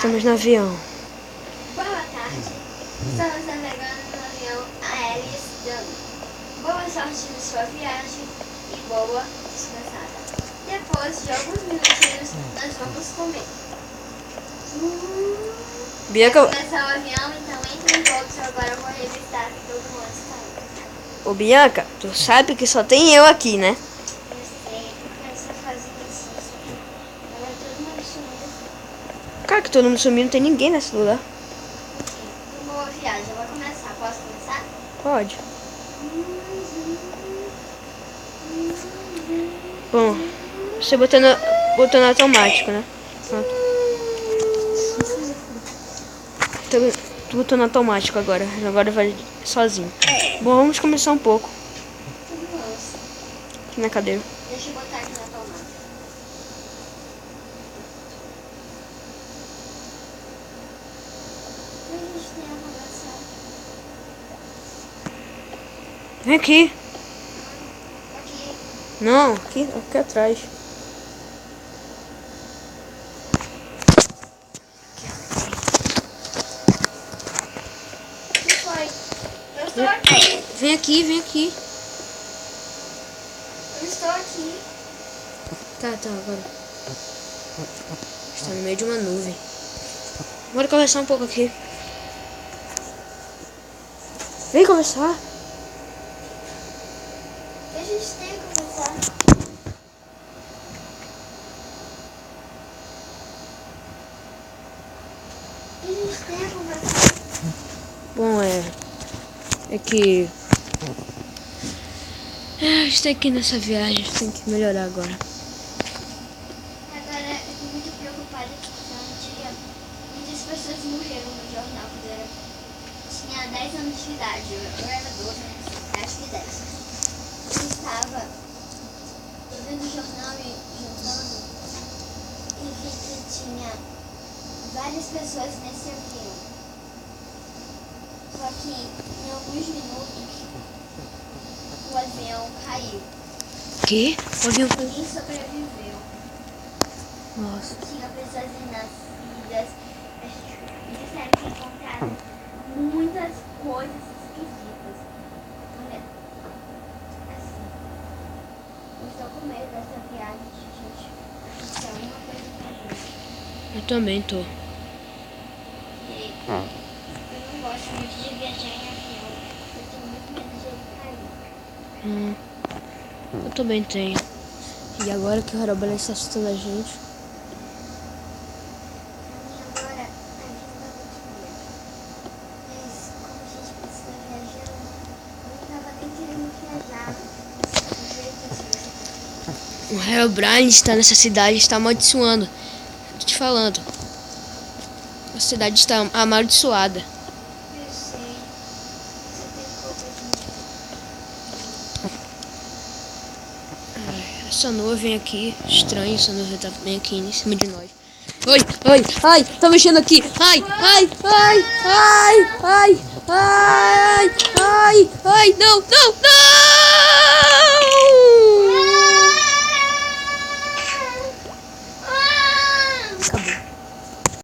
Estamos no avião. Boa tarde. Estamos navegando no avião aéreo Estudando. Boa sorte na sua viagem e boa descansada. Depois de alguns minutinhos, nós vamos comer. Bianca, Vai começar o avião, então entre todos. Agora eu vou revistar se todo mundo está. ô Bianca, tu sabe que só tem eu aqui, né? Eu sei, porque você fazia isso. Agora todo mundo sumiu. Cara, que todo mundo sumiu, não tem ninguém nesse lugar. Boa viagem, eu vou começar. Posso começar? Pode. Bom, você botou no automático, né? Pronto. Tu botou no automático agora. Agora vai sozinho. Bom, vamos começar um pouco. Aqui na cadeira. Deixa eu botar aqui na tomada. A gente tem a conversar. Vem aqui. Aqui. Não, aqui atrás. O que foi? Eu estou aqui. Vem aqui, vem aqui. Eu estou aqui. Tá, agora. Está no meio de uma nuvem. Bora conversar um pouco aqui. Vem conversar. O que a gente tem a conversar? O que a gente tem a conversar? Bom, é que a gente tem que ir nessa viagem, a gente tem que melhorar agora. Agora eu estou muito preocupada porque um dia muitas pessoas morreram no jornal quando eu tinha 10 anos de idade. Eu era 12, né? Acho que 10. Eu estava vendo o jornal e juntando e vi que tinha várias pessoas nesse avião. Só que em alguns minutos o avião caiu. Que? O avião foi. Ninguém sobreviveu. Nossa. Tinha pessoas renascidas. Me disseram que encontraram muitas coisas esquisitas. Olha, assim, eu estou com medo dessa viagem, gente. Isso é uma coisa pra ver. Eu também tô. E eu não gosto muito de viajar em avião. Eu tenho muito medo de ele cair. Eu também tenho. E agora que o Harobala está assustando a gente. Pra mim agora, a vida dá muito medo. Mas como a gente precisa viajar, eu não tava nem querendo viajar. Do jeito assim. O Herobrine está nessa cidade, está amaldiçoando. Tô te falando. A cidade está amaldiçoada. Eu sei. Você tem culpa de mim. Essa nuvem aqui, estranho, essa nuvem tá bem aqui em cima de nós. Oi, ai, tá mexendo aqui. Ai, não, não.